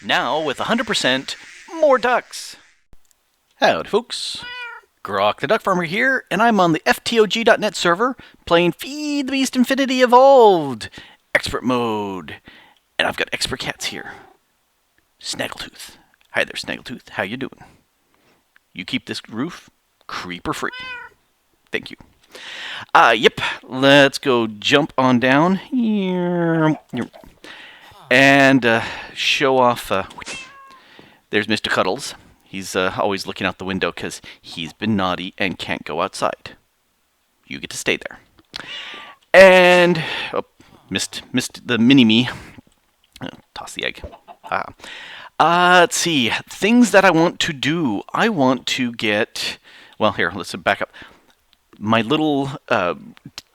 Now with 100% more ducks. Howdy, folks. Grok the DuckFarmer here, and I'm on the FTOG.net server playing Feed the Beast Infinity Evolved Expert Mode. And I've got expert cats here. Snaggletooth. Hi there, Snaggletooth. How you doing? You keep this roof creeper free. Thank you. Yep. Let's go jump on down here and show off. There's Mr. Cuddles. He's always looking out the window because he's been naughty and can't go outside. You get to stay there. And missed the mini-me. Toss the egg. Let's see. Things that I want to do. I want to get... Well, here, let's back up. My little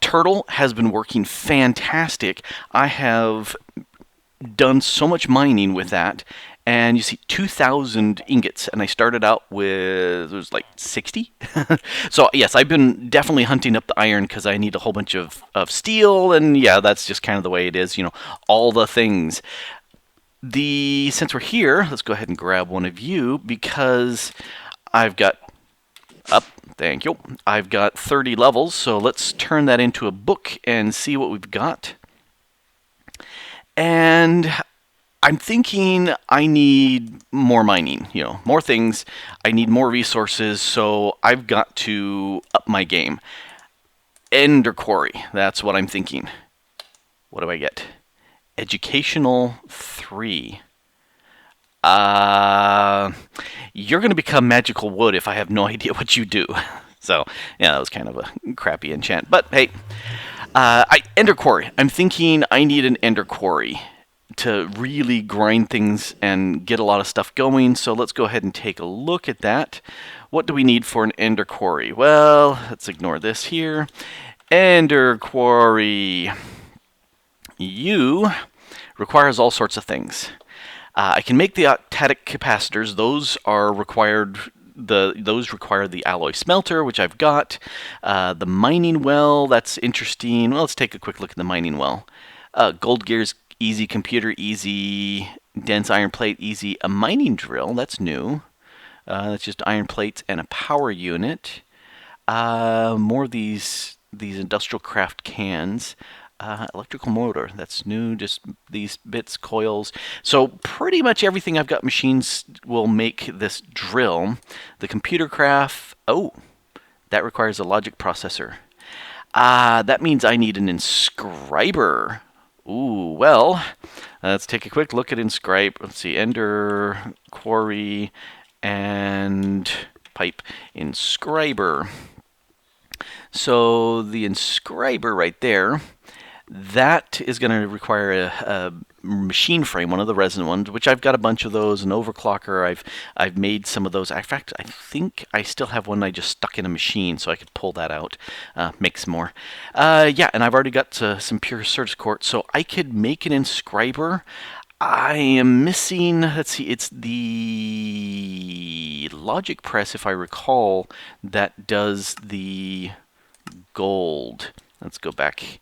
turtle has been working fantastic. I have done so much mining with that. And you see 2,000 ingots, and I started out with, it was like 60. So yes, I've been definitely hunting up the iron because I need a whole bunch of steel, and yeah, that's just kind of the way it is, you know, all the things. Since we're here, let's go ahead and grab one of you because I've got, thank you, I've got 30 levels, so let's turn that into a book and see what we've got. And I'm thinking I need more mining, you know, more things. I need more resources, so I've got to up my game. Ender Quarry, that's what I'm thinking. What do I get? Educational 3. You're going to become magical wood if I have no idea what you do. So, yeah, that was kind of a crappy enchant. But, hey, Ender Quarry. I'm thinking I need an Ender Quarry to really grind things and get a lot of stuff going. So let's go ahead and take a look at that. What do we need for an Ender Quarry? Well, let's ignore this here. Ender Quarry. You requires all sorts of things. I can make the octatic capacitors. Those are required. Those require the alloy smelter, which I've got. The mining well, that's interesting. Well, let's take a quick look at the mining well. Gold gears, easy. Computer, easy. Dense iron plate, easy. A mining drill, that's new. That's just iron plates and a power unit. More of these industrial craft cans. Electrical motor, that's new, just these bits, coils. So pretty much everything I've got machines will make this drill. The computer craft, that requires a logic processor. That means I need an inscriber. Ooh, well, let's take a quick look at inscribe. Let's see, Ender, Quarry, and pipe. Inscriber. So the inscriber right there, that is going to require a machine frame, one of the resin ones, which I've got a bunch of those, an overclocker. I've made some of those. In fact, I think I still have one I just stuck in a machine, so I could pull that out, make some more. Yeah, and I've already got some pure surface quartz, so I could make an inscriber. I am missing, let's see, it's the logic press, if I recall, that does the gold. Let's go back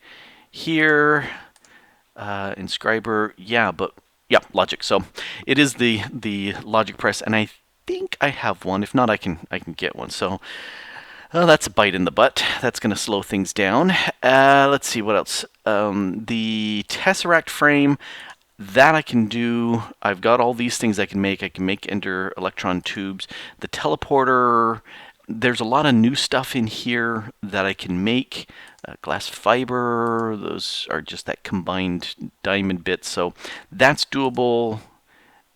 here, inscriber, yeah, logic. So it is the logic press, and I think I have one. If not, I can get one. So that's a bite in the butt. That's going to slow things down. Let's see what else. The tesseract frame, that I can do. I've got all these things I can make. I can make ender electron tubes. The teleporter, there's a lot of new stuff in here that I can make. Glass fiber, those are just that combined diamond bit, so that's doable.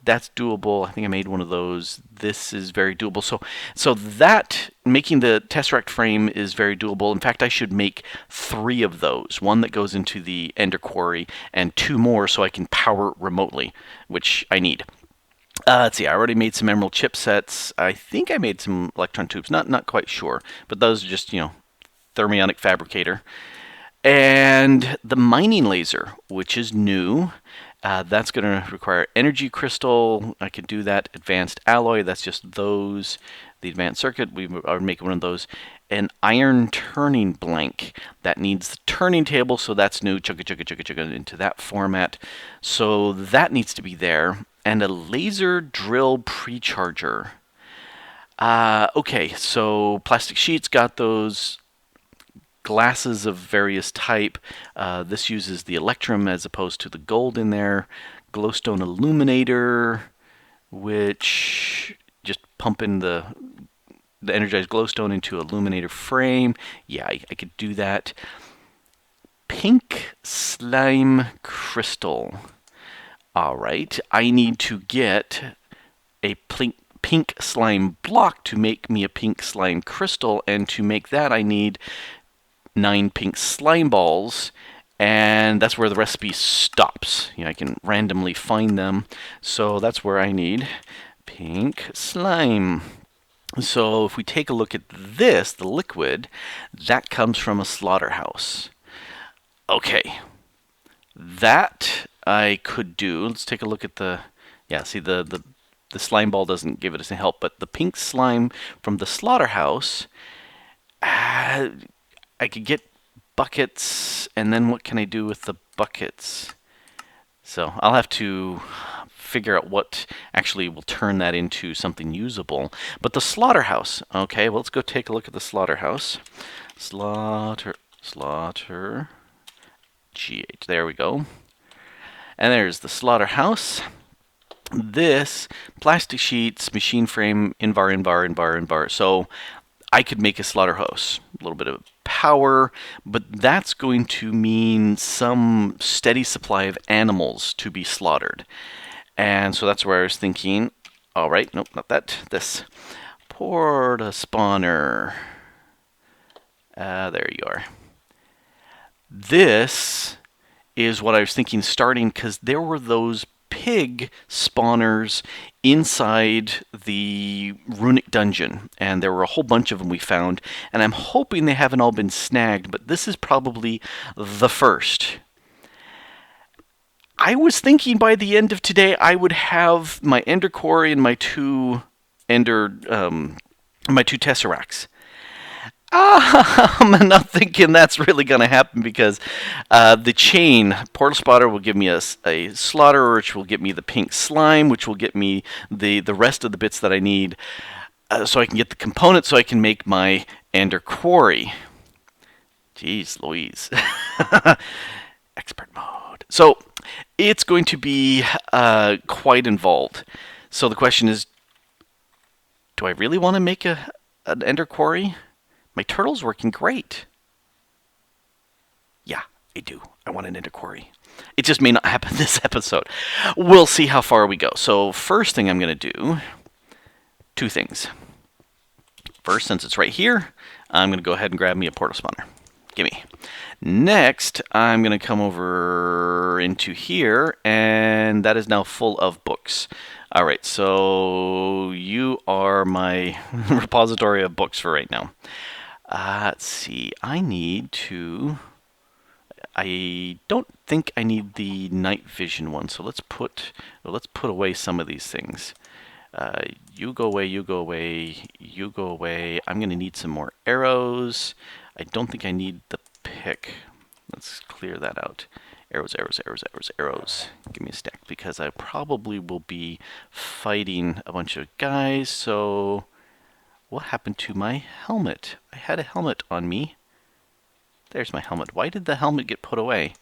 That's doable. I think I made one of those. This is very doable. So that, making the tesseract frame is very doable. In fact, I should make 3 of those. One that goes into the Ender Quarry, and 2 more so I can power remotely, which I need. Let's see, I already made some emerald chipsets. I think I made some electron tubes. Not quite sure, but those are just, you know, thermionic fabricator. And the mining laser, which is new. That's going to require energy crystal. I could do that. Advanced alloy, that's just those. The advanced circuit, we are making one of those. An iron turning blank. That needs the turning table, so that's new. Chugga into that format. So that needs to be there. and a laser drill precharger. Okay, so plastic sheets, got those. Glasses of various type. This uses the electrum as opposed to the gold in there. Glowstone illuminator, which just pump in the energized glowstone into illuminator frame. Yeah, I could do that. Pink slime crystal. All right, I need to get a pink slime block to make me a pink slime crystal, and to make that I need 9 pink slime balls, and that's where the recipe stops. I can randomly find them, so that's where I need pink slime. So if we take a look at this, the liquid, that comes from a slaughterhouse. Okay, that I could do. Let's take a look at the, yeah, see the slime ball doesn't give it any help, but the pink slime from the slaughterhouse, I could get buckets, and then what can I do with the buckets? So I'll have to figure out what actually will turn that into something usable. But the slaughterhouse, okay, well, let's go take a look at the slaughterhouse. Slaughter, GH, there we go. And there's the slaughterhouse. This, plastic sheets, machine frame, invar. So I could make a slaughterhouse, a little bit of power, but that's going to mean some steady supply of animals to be slaughtered. And so that's where I was thinking, all right, nope, not that, this. Porta spawner. There you are. This is what I was thinking starting, because there were those pig spawners inside the runic dungeon, and there were a whole bunch of them we found, and I'm hoping they haven't all been snagged, but this is probably the first. I was thinking by the end of today I would have my ender quarry and my two tesseracts. I'm not thinking that's really going to happen, because the chain, Portal Spotter will give me a Slaughterer, which will get me the pink slime, which will get me the rest of the bits that I need, so I can get the components so I can make my Ender Quarry. Jeez Louise. Expert mode. So it's going to be quite involved. So the question is, do I really want to make an Ender Quarry? My turtle's working great. Yeah, I do. I want an Ender Quarry. It just may not happen this episode. We'll see how far we go. So first thing I'm going to do, 2 things. First, since it's right here, I'm going to go ahead and grab me a portal spawner. Gimme. Next, I'm going to come over into here, and that is now full of books. All right, so you are my repository of books for right now. Let's see, I don't think I need the night vision one, so let's put away some of these things. You go away, you go away, you go away. I'm going to need some more arrows. I don't think I need the pick. Let's clear that out. Arrows. Give me a stack, because I probably will be fighting a bunch of guys, so what happened to my helmet? I had a helmet on me. There's my helmet. Why did the helmet get put away?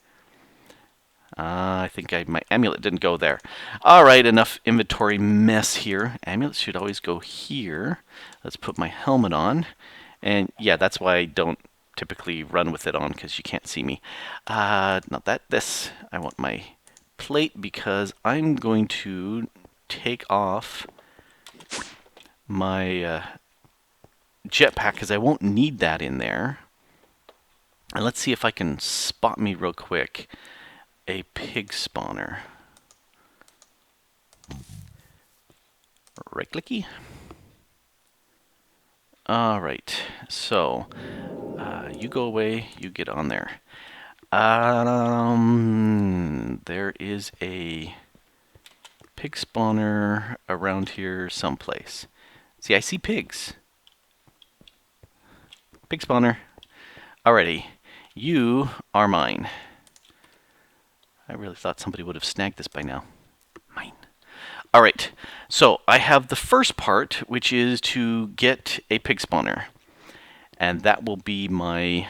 I think my amulet didn't go there. Alright, enough inventory mess here. Amulets should always go here. Let's put my helmet on. And yeah, that's why I don't typically run with it on, because you can't see me. Not that. This. I want my plate, because I'm going to take off my jetpack, because I won't need that in there. And let's see if I can spot me real quick a pig spawner. Right clicky. Alright, so you go away, you get on there. There is a pig spawner around here someplace. See, I see pigs. Pig spawner. Alrighty, you are mine. I really thought somebody would have snagged this by now. Mine. All right, so I have the first part, which is to get a pig spawner. And that will be my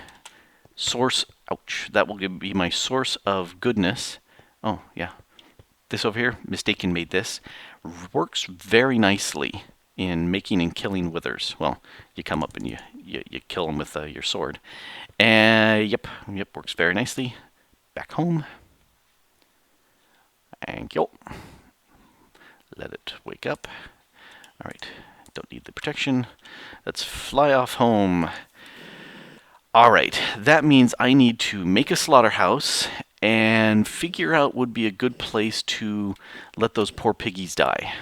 source, ouch, that will be my source of goodness. Oh, yeah. This over here, Mistaken made this, works very nicely in making and killing withers. Well, you come up and you kill them with your sword. And yep, works very nicely. Back home. Thank you. Let it wake up. All right, don't need the protection. Let's fly off home. All right, that means I need to make a slaughterhouse and figure out would be a good place to let those poor piggies die.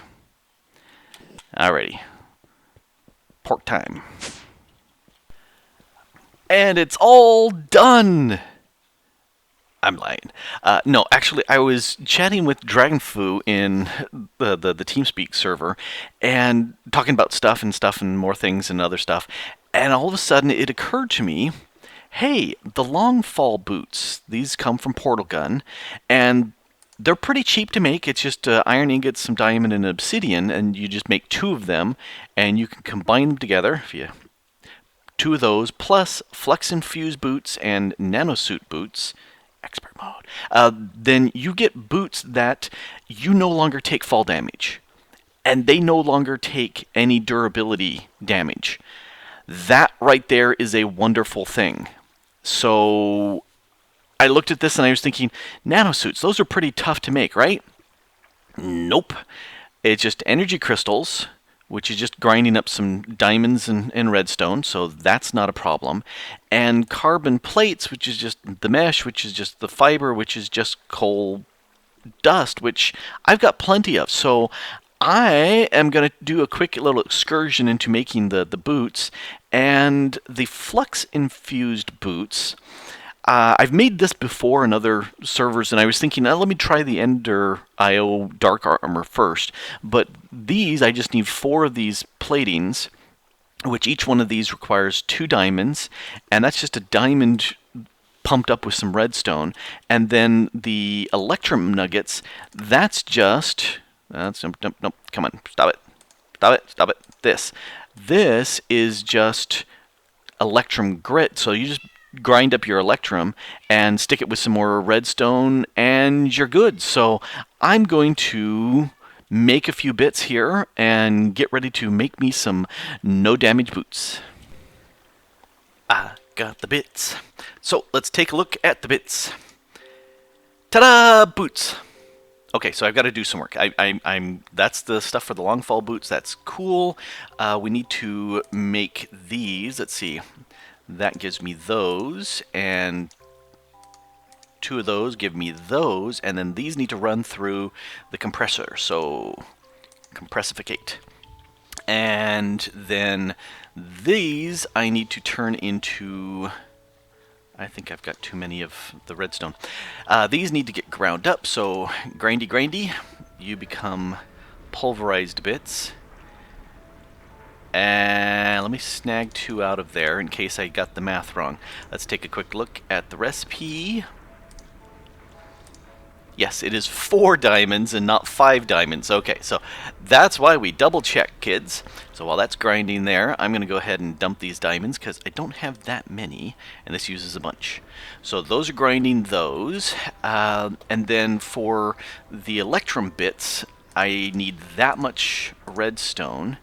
Alrighty, pork time. And it's all done! I'm lying. No, actually, I was chatting with Dragonfu in the TeamSpeak server and talking about stuff and more things and other stuff. And all of a sudden, it occurred to me, hey, the longfall boots, these come from Portal Gun, and they're pretty cheap to make. It's just iron ingots, some diamond, and obsidian, and you just make 2 of them, and you can combine them together. If you 2 of those, plus flex infused boots and nanosuit boots, expert mode, then you get boots that you no longer take fall damage, and they no longer take any durability damage. That right there is a wonderful thing. So I looked at this and I was thinking, nanosuits, those are pretty tough to make, right? Nope. It's just energy crystals, which is just grinding up some diamonds and redstone, so that's not a problem. And carbon plates, which is just the mesh, which is just the fiber, which is just coal dust, which I've got plenty of. So I am going to do a quick little excursion into making the boots, and the flux-infused boots. I've made this before in other servers, and I was thinking, let me try the Ender IO Dark Armor first. But these, I just need 4 of these platings, which each one of these requires 2 diamonds, and that's just a diamond pumped up with some redstone. And then the Electrum nuggets, that's just... nope, come on, stop it. This is just Electrum grit, so you just grind up your Electrum and stick it with some more redstone and you're good. So I'm going to make a few bits here and get ready to make me some no damage boots. I got the bits. So let's take a look at the bits. Ta-da! Boots. Okay, so I've got to do some work. That's the stuff for the longfall boots. That's cool. We need to make these. Let's see. That gives me those, and 2 of those give me those, and then these need to run through the compressor. So compressificate. And then these I need to turn into... I think I've got too many of the redstone. These need to get ground up, so grindy, you become pulverized bits. And let me snag 2 out of there in case I got the math wrong. Let's take a quick look at the recipe. Yes, it is 4 diamonds and not 5 diamonds. Okay, so that's why we double check, kids. So while that's grinding there, I'm going to go ahead and dump these diamonds because I don't have that many, and this uses a bunch. So those are grinding those. And then for the Electrum bits, I need that much redstone.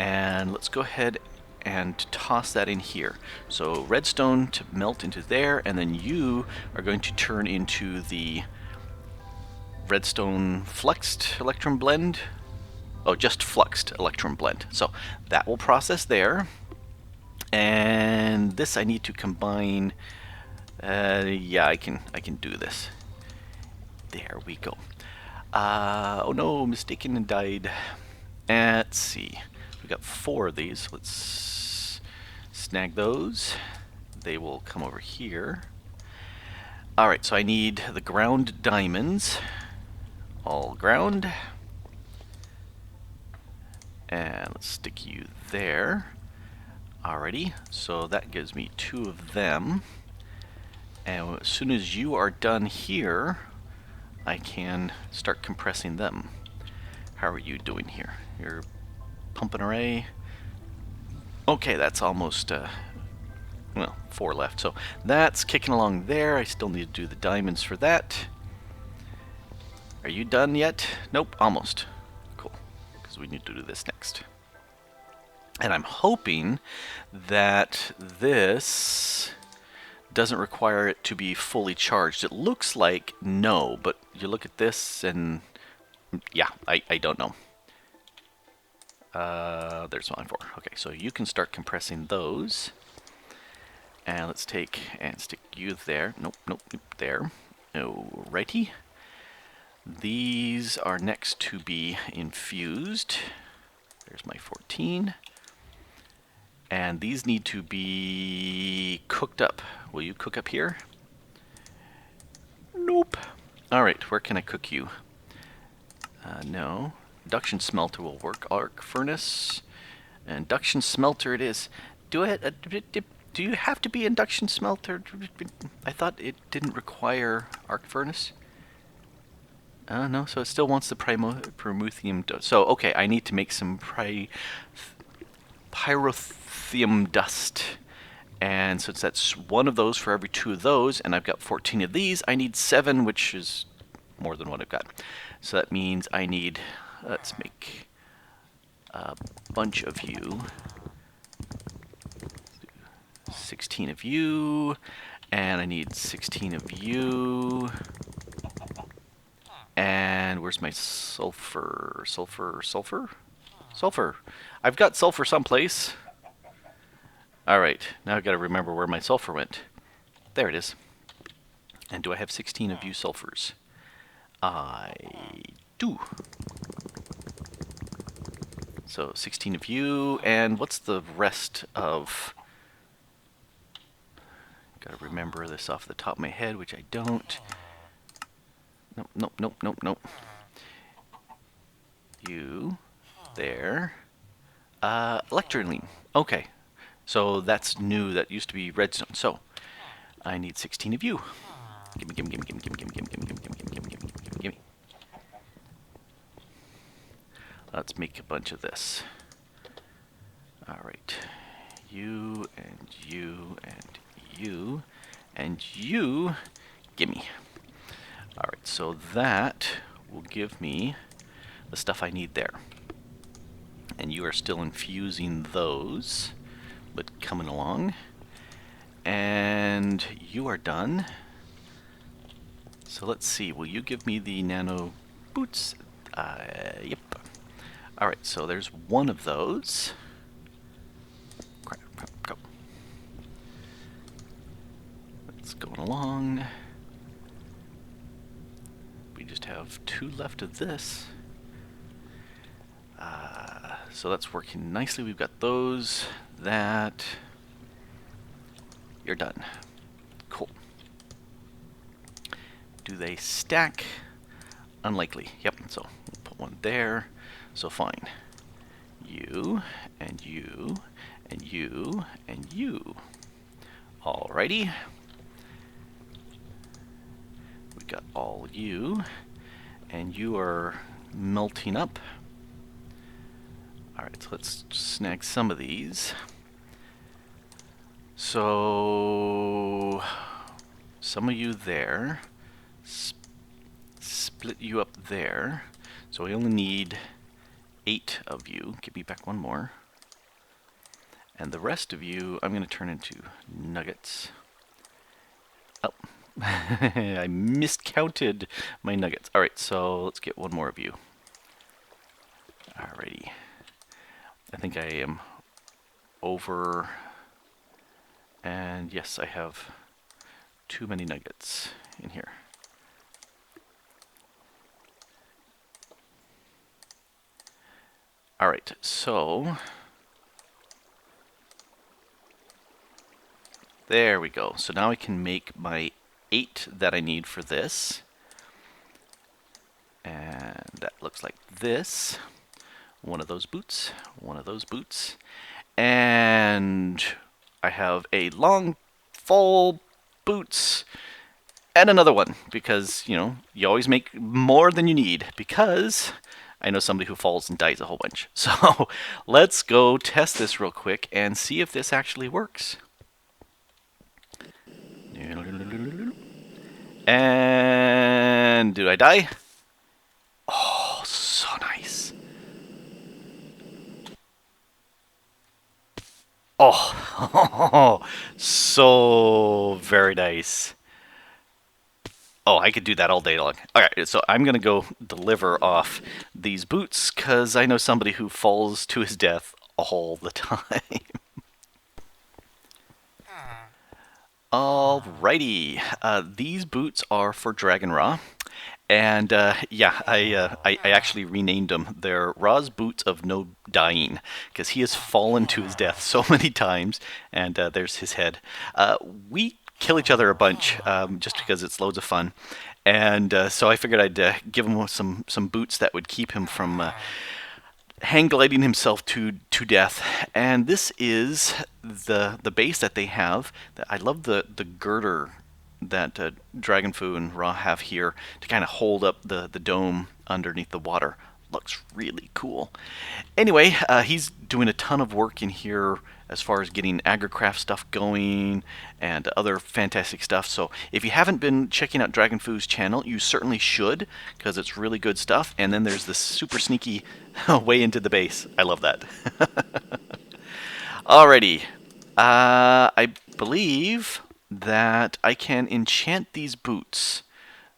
And let's go ahead and toss that in here. So redstone to melt into there, and then you are going to turn into the redstone fluxed Electrum blend. Oh, just fluxed Electrum blend. So that will process there. And this I need to combine. Yeah, I can do this. There we go. Oh no, mistaken and died. Let's see. We got 4 of these. Let's snag those. They will come over here. Alright, so I need the ground diamonds. All ground. And let's stick you there. Alrighty, so that gives me 2 of them. And as soon as you are done here, I can start compressing them. How are you doing here? You're pumping array. Okay, that's almost, well, 4 left. So that's kicking along there. I still need to do the diamonds for that. Are you done yet? Nope, almost. Cool, because we need to do this next. And I'm hoping that this doesn't require it to be fully charged. It looks like no, but you look at this and yeah, I don't know. There's line 4. Okay, so you can start compressing those. And let's take and stick you there. Nope, nope, nope, there. Alrighty. These are next to be infused. There's my 14. And these need to be cooked up. Will you cook up here? Nope. Alright, where can I cook you? No. Induction smelter will work. Arc furnace. Induction smelter it is. Do you have to be induction smelter? I thought it didn't require arc furnace. No, so it still wants the promethium. So, okay, I need to make some pyrotheum dust. And since that's one of those for every 2 of those, and I've got 14 of these, I need 7, which is more than what I've got. So that means I need, let's make a bunch of you. 16 of you, and I need 16 of you. And where's my sulfur? Sulfur? I've got sulfur someplace. Alright, now I've got to remember where my sulfur went. There it is. And do I have 16 of you sulfurs? I do. So 16 of you, and what's the rest of... Gotta remember this off the top of my head, which I don't. Nope. You, there. Electroline. Okay. So that's new. That used to be redstone. So I need 16 of you. Gimme. Let's make a bunch of this. Alright. You, and you, and you, and you. Gimme. Alright, so that will give me the stuff I need there. And you are still infusing those, but coming along. And you are done. So let's see, will you give me the nano boots? Yep. Alright, so there's one of those. Crap, go. It's going along. We just have 2 left of this. So that's working nicely. We've got those, that. You're done. Cool. Do they stack? Unlikely. Yep, so we'll put one there. So fine. You, and you, and you, and you. Alrighty. We got all you, and you are melting up. Alright, so let's snag some of these. So, some of you there. Split you up there. So we only need 8 of you. Give me back one more. And the rest of you, I'm going to turn into nuggets. Oh, I miscounted my nuggets. Alright, so let's get one more of you. Alrighty. I think I am over, and yes, I have too many nuggets in here. Alright, so there we go. So now I can make my 8 that I need for this. And that looks like this. One of those boots, one of those boots. And I have a longfall boots and another one because, you know, you always make more than you need because I know somebody who falls and dies a whole bunch. So let's go test this real quick and see if this actually works. And did I die? Oh, so nice. Oh, so very nice. Oh, I could do that all day long. All right, so I'm going to go deliver off these boots because I know somebody who falls to his death all the time. Alrighty, these boots are for Dragon Raw. And yeah, I actually renamed them. They're Ra's Boots of No Dying because he has fallen to his death so many times. And there's his head. We kill each other a bunch just because it's loads of fun. And so I figured I'd give him some boots that would keep him from hang gliding himself to death. And this is the base that they have. I love the girder that Dragon Fu and Ra have here to kind of hold up the dome underneath the water. Looks really cool. Anyway, he's doing a ton of work in here as far as getting agricraft stuff going and other fantastic stuff. So if you haven't been checking out Dragon Fu's channel, you certainly should because it's really good stuff. And then there's this super sneaky way into the base. I love that. Alrighty. I believe that I can enchant these boots.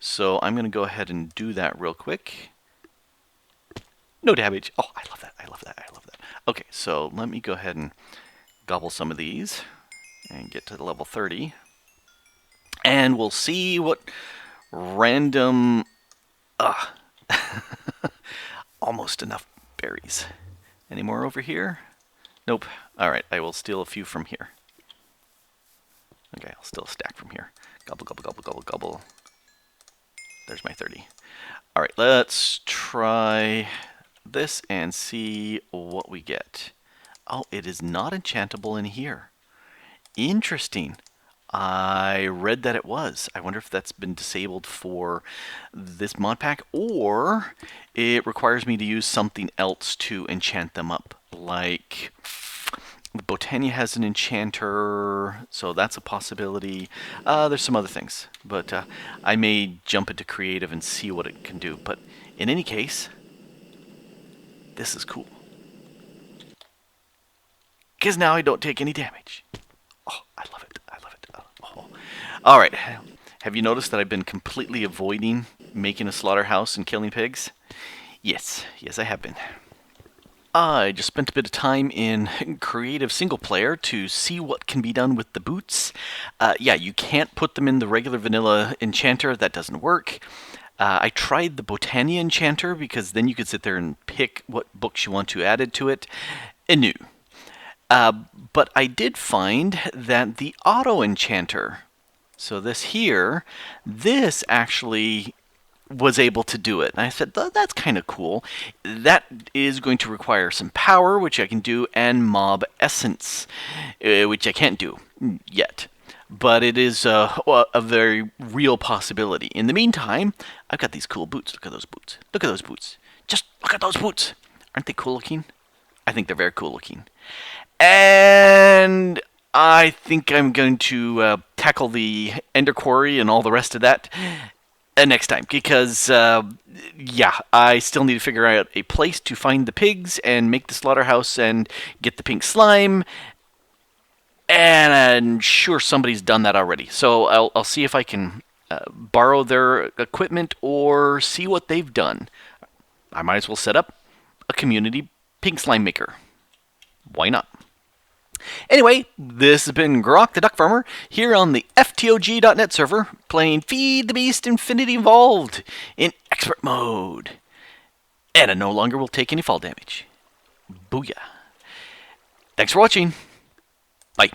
So I'm going to go ahead and do that real quick. No damage. Oh, I love that. I love that. I love that. Okay, so let me go ahead and gobble some of these and get to the level 30. And we'll see what random... almost enough berries. Any more over here? Nope. Alright, I will steal a few from here. Okay, I'll steal a stack from here. Gobble, gobble, gobble, gobble, gobble. There's my 30. Alright, let's try this and see what we get. Oh, it is not enchantable in here. Interesting. I read that it was. I wonder if that's been disabled for this mod pack, or it requires me to use something else to enchant them up. Like, Botania has an enchanter, so that's a possibility. There's some other things, but I may jump into creative and see what it can do. But in any case, this is cool. Because now I don't take any damage. Oh, I love it. I love it. Oh. All right. Have you noticed that I've been completely avoiding making a slaughterhouse and killing pigs? Yes. Yes, I have been. I just spent a bit of time in creative single player to see what can be done with the boots. Yeah, you can't put them in the regular vanilla enchanter. That doesn't work. I tried the Botania enchanter because then you could sit there and pick what books you want to add to it. And no. But I did find that the auto enchanter, so this here, this actually was able to do it. And I said, that's kind of cool. That is going to require some power, which I can do, and mob essence, which I can't do yet. But it is a very real possibility. In the meantime, I've got these cool boots. Look at those boots. Look at those boots. Just look at those boots. Aren't they cool looking? I think they're very cool looking. And I think I'm going to tackle the Ender Quarry and all the rest of that next time. Because, yeah, I still need to figure out a place to find the pigs and make the slaughterhouse and get the pink slime. And I'm sure somebody's done that already. So I'll see if I can borrow their equipment or see what they've done. I might as well set up a community pink slime maker. Why not? Anyway, this has been Grok the DuckFarmer here on the FTOG.net server playing Feed the Beast Infinity Evolved in expert mode. And I no longer will take any fall damage. Booyah. Thanks for watching. Bye.